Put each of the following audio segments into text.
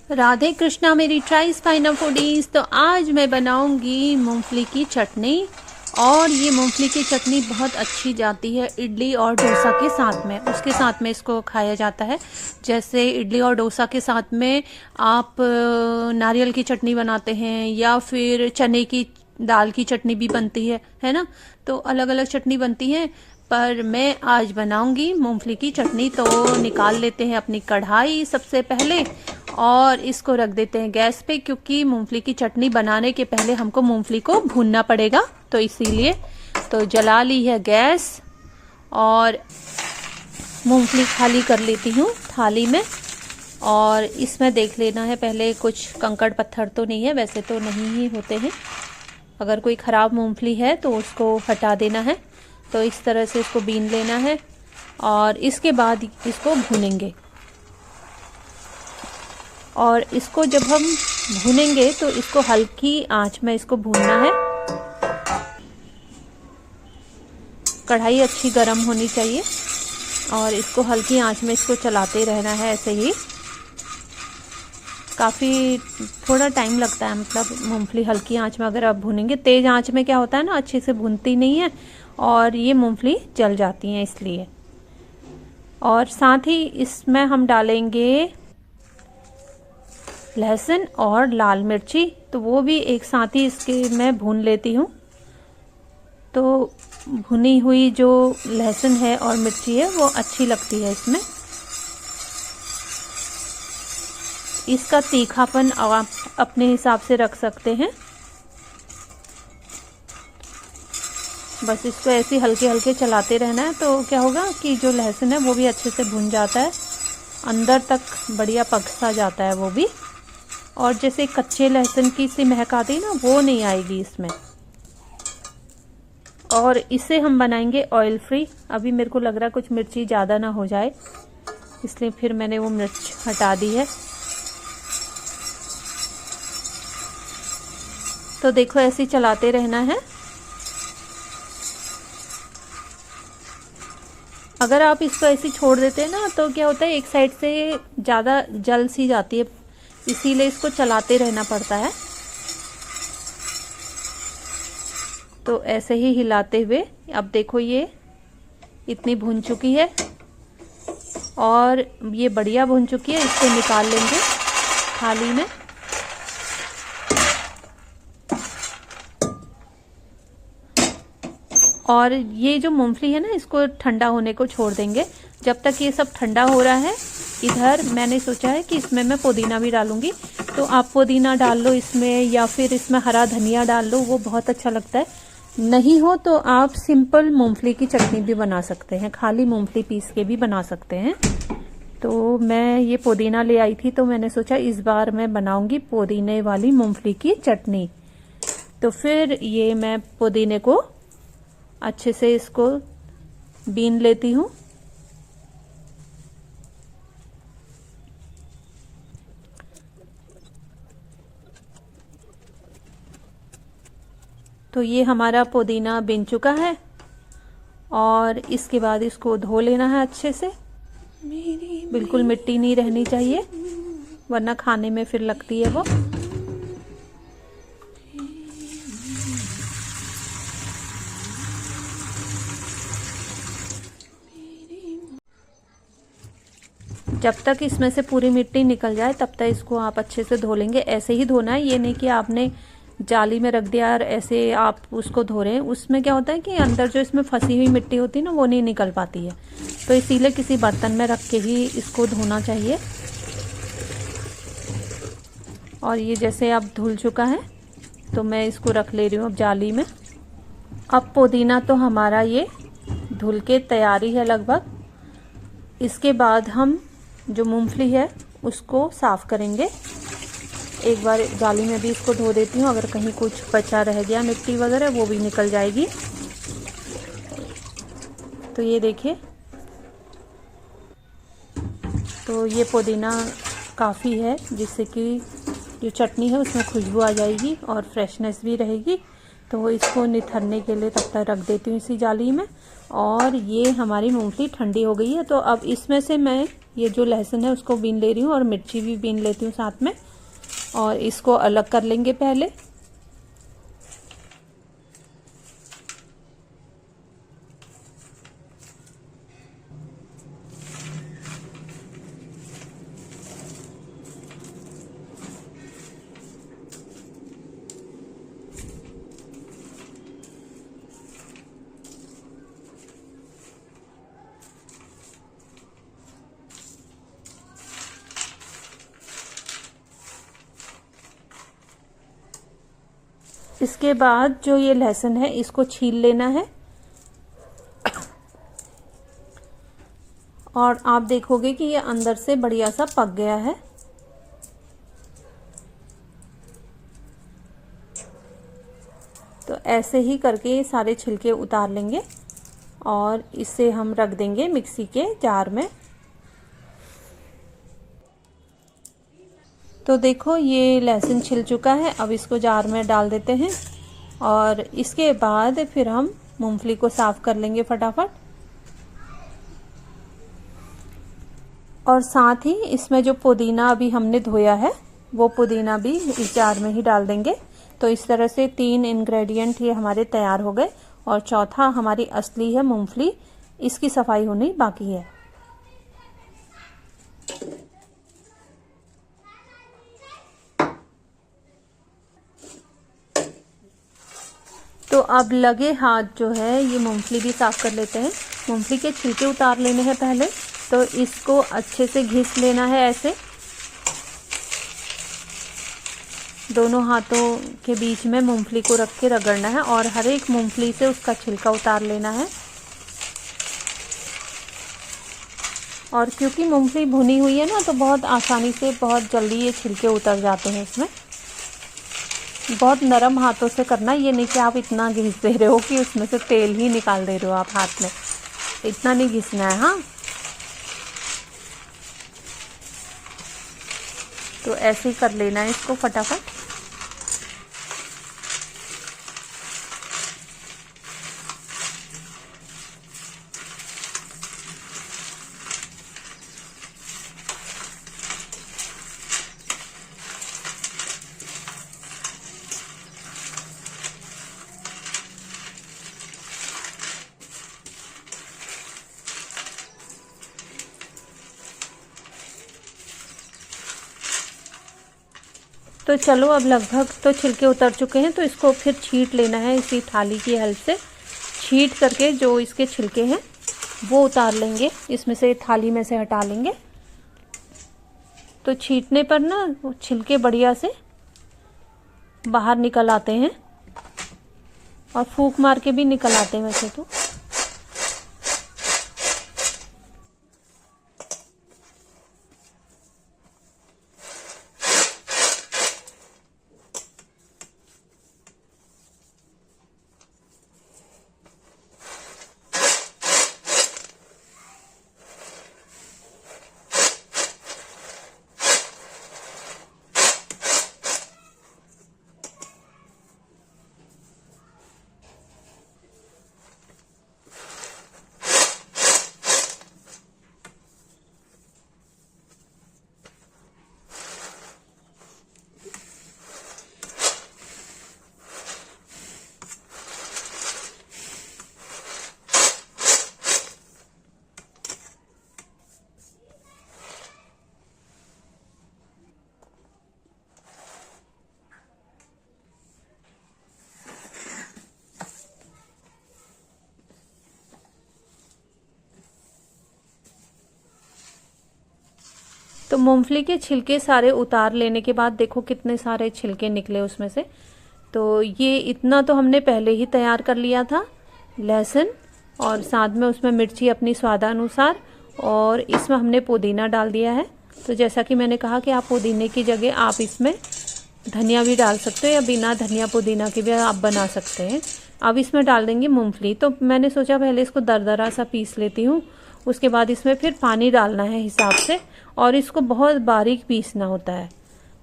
राधे कृष्णा मेरी ट्राइस फाइना फूडीज। तो आज मैं बनाऊंगी मूंगफली की चटनी। और ये मूंगफली की चटनी बहुत अच्छी जाती है इडली और डोसा के साथ में। उसके साथ में इसको खाया जाता है। जैसे इडली और डोसा के साथ में आप नारियल की चटनी बनाते हैं या फिर चने की दाल की चटनी भी बनती है ना। तो अलग अलग चटनी बनती है, पर मैं आज बनाऊंगी मूंगफली की चटनी। तो निकाल लेते हैं अपनी कढ़ाई सबसे पहले और इसको रख देते हैं गैस पे, क्योंकि मूंगफली की चटनी बनाने के पहले हमको मूंगफली को भूनना पड़ेगा, तो इसीलिए। तो जला ली है गैस और मूंगफली खाली कर लेती हूँ थाली में। और इसमें देख लेना है पहले कुछ कंकड़ पत्थर तो नहीं है, वैसे तो नहीं ही होते हैं। अगर कोई ख़राब मूंगफली है तो उसको हटा देना है। तो इस तरह से इसको बीन लेना है और इसके बाद इसको भूनेंगे। और इसको जब हम भूनेंगे तो इसको हल्की आंच में इसको भूनना है। कढ़ाई अच्छी गर्म होनी चाहिए और इसको हल्की आंच में इसको चलाते रहना है ऐसे ही। काफ़ी थोड़ा टाइम लगता है, मतलब मूंगफली हल्की आंच में अगर आप भूनेंगे। तेज़ आंच में क्या होता है ना, अच्छे से भूनती नहीं है और ये मूंगफली जल जाती हैं, इसलिए। और साथ ही इसमें हम डालेंगे लहसुन और लाल मिर्ची, तो वो भी एक साथ ही इसके मैं भून लेती हूँ। तो भुनी हुई जो लहसुन है और मिर्ची है वो अच्छी लगती है इसमें। इसका तीखापन आप अपने हिसाब से रख सकते हैं। बस इसको ऐसे हल्के हल्के चलाते रहना है, तो क्या होगा कि जो लहसुन है वो भी अच्छे से भुन जाता है, अंदर तक बढ़िया पक सा जाता है वो भी। और जैसे कच्चे लहसुन की सी महक आती है ना, वो नहीं आएगी इसमें। और इसे हम बनाएंगे ऑयल फ्री। अभी मेरे को लग रहा है कुछ मिर्ची ज़्यादा ना हो जाए, इसलिए फिर मैंने वो मिर्च हटा दी है। तो देखो ऐसे ही चलाते रहना है। अगर आप इसको ऐसे छोड़ देते हैं ना, तो क्या होता है एक साइड से ज़्यादा जल सी जाती है, इसीलिए इसको चलाते रहना पड़ता है। तो ऐसे ही हिलाते हुए, अब देखो ये इतनी भुन चुकी है और ये बढ़िया भुन चुकी है। इसको निकाल लेंगे थाली में। और ये जो मूंगफली है ना, इसको ठंडा होने को छोड़ देंगे। जब तक ये सब ठंडा हो रहा है, इधर मैंने सोचा है कि इसमें मैं पुदीना भी डालूंगी। तो आप पुदीना डाल लो इसमें, या फिर इसमें हरा धनिया डाल लो, वो बहुत अच्छा लगता है। नहीं हो तो आप सिंपल मूंगफली की चटनी भी बना सकते हैं, खाली मूंगफली पीस के भी बना सकते हैं। तो मैं ये पुदीना ले आई थी, तो मैंने सोचा इस बार मैं बनाऊंगी पुदीने वाली मूंगफली की चटनी। तो फिर ये मैं पुदीने को अच्छे से इसको बीन लेती हूँ। तो ये हमारा पुदीना बिन चुका है और इसके बाद इसको धो लेना है अच्छे से। बिल्कुल मिट्टी नहीं रहनी चाहिए, वरना खाने में फिर लगती है वो। जब तक इसमें से पूरी मिट्टी निकल जाए तब तक इसको आप अच्छे से धो लेंगे। ऐसे ही धोना है, ये नहीं कि आपने जाली में रख दिया और ऐसे आप उसको धो रहे हैं। उसमें क्या होता है कि अंदर जो इसमें फंसी हुई मिट्टी होती है ना, वो नहीं निकल पाती है। तो इसीलिए किसी बर्तन में रख के ही इसको धोना चाहिए। और ये जैसे अब धुल चुका है, तो मैं इसको रख ले रही हूँ अब जाली में। अब पुदीना तो हमारा ये धुल के तैयारी है लगभग। इसके बाद हम जो मूंगफली है उसको साफ करेंगे। एक बार जाली में भी इसको धो देती हूँ, अगर कहीं कुछ बचा रह गया मिट्टी वगैरह वो भी निकल जाएगी। तो ये देखिए, तो ये पुदीना काफ़ी है, जिससे कि जो चटनी है उसमें खुशबू आ जाएगी और फ्रेशनेस भी रहेगी। तो इसको निथरने के लिए तब तक रख देती हूँ इसी जाली में। और ये हमारी मूंगफली ठंडी हो गई है, तो अब इसमें से मैं ये जो लहसुन है उसको बीन ले रही हूँ और मिर्ची भी बीन लेती हूँ साथ में, और इसको अलग कर लेंगे पहले। इसके बाद जो ये लहसुन है इसको छील लेना है, और आप देखोगे कि ये अंदर से बढ़िया सा पक गया है। तो ऐसे ही करके सारे छिलके उतार लेंगे और इसे हम रख देंगे मिक्सी के जार में। तो देखो ये लहसुन छिल चुका है, अब इसको जार में डाल देते हैं और इसके बाद फिर हम मूंगफली को साफ कर लेंगे फटाफट। और साथ ही इसमें जो पुदीना अभी हमने धोया है वो पुदीना भी इस जार में ही डाल देंगे। तो इस तरह से 3 इंग्रेडिएंट ये हमारे तैयार हो गए। और चौथा हमारी असली है मूंगफली, इसकी सफाई होनी बाकी है। तो अब लगे हाथ जो है ये मूंगफली भी साफ कर लेते हैं। मूंगफली के छिलके उतार लेने हैं पहले, तो इसको अच्छे से घिस लेना है। ऐसे दोनों हाथों के बीच में मूंगफली को रख के रगड़ना है और हर एक मूंगफली से उसका छिलका उतार लेना है। और क्योंकि मूंगफली भुनी हुई है ना, तो बहुत आसानी से बहुत जल्दी ये छिलके उतर जाते हैं इसमें। बहुत नरम हाथों से करना, ये नहीं कि आप इतना घिस दे रहे हो कि उसमें से तेल ही निकाल दे रहे हो आप हाथ में, इतना नहीं घिसना है। हाँ, तो ऐसे ही कर लेना है इसको फटाफट। तो चलो अब लगभग तो छिलके उतर चुके हैं, तो इसको फिर छींट लेना है इसी थाली की हेल्प से। छींट करके जो इसके छिलके हैं वो उतार लेंगे, इसमें से थाली में से हटा लेंगे। तो छींटने पर ना वो छिलके बढ़िया से बाहर निकल आते हैं और फूंक मार के भी निकल आते हैं वैसे तो। तो मूंगफली के छिलके सारे उतार लेने के बाद देखो कितने सारे छिलके निकले उसमें से। तो ये इतना तो हमने पहले ही तैयार कर लिया था, लहसुन और साथ में उसमें मिर्ची अपनी स्वादानुसार, और इसमें हमने पुदीना डाल दिया है। तो जैसा कि मैंने कहा कि आप पुदीने की जगह आप इसमें धनिया भी डाल सकते हो, या बिना धनिया पुदीना के भी आप बना सकते हैं। अब इसमें डाल देंगे मूंगफली। तो मैंने सोचा पहले इसको दरदरा सा पीस लेती हूँ, उसके बाद इसमें फिर पानी डालना है हिसाब से, और इसको बहुत बारीक पीसना होता है।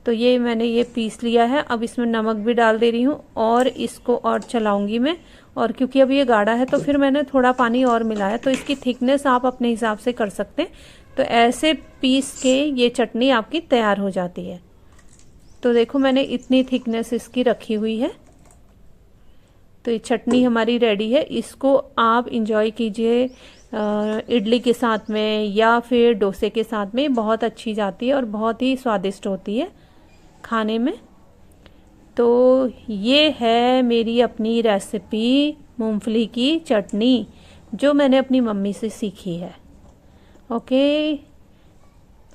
तो ये मैंने ये पीस लिया है। अब इसमें नमक भी डाल दे रही हूँ और इसको और चलाऊंगी मैं। और क्योंकि अब ये गाढ़ा है तो फिर मैंने थोड़ा पानी और मिलाया। तो इसकी थिकनेस आप अपने हिसाब से कर सकते हैं। तो ऐसे पीस के ये चटनी आपकी तैयार हो जाती है। तो देखो मैंने इतनी थिकनेस इसकी रखी हुई है। तो ये चटनी हमारी रेडी है। इसको आप इंजॉय कीजिए इडली के साथ में या फिर डोसे के साथ में। बहुत अच्छी जाती है और बहुत ही स्वादिष्ट होती है खाने में। तो ये है मेरी अपनी रेसिपी मूंगफली की चटनी, जो मैंने अपनी मम्मी से सीखी है। ओके,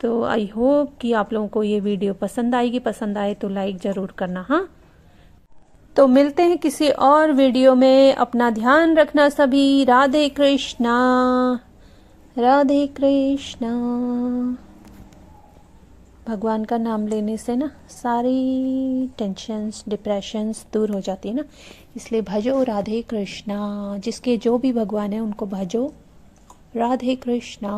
तो आई होप कि आप लोगों को ये वीडियो पसंद आएगी। पसंद आए तो लाइक ज़रूर करना। हाँ, तो मिलते हैं किसी और वीडियो में। अपना ध्यान रखना सभी। राधे कृष्णा, राधे कृष्णा। भगवान का नाम लेने से ना सारी टेंशन्स, डिप्रेशंस दूर हो जाती है ना, इसलिए भजो राधे कृष्णा। जिसके जो भी भगवान है उनको भजो। राधे कृष्णा।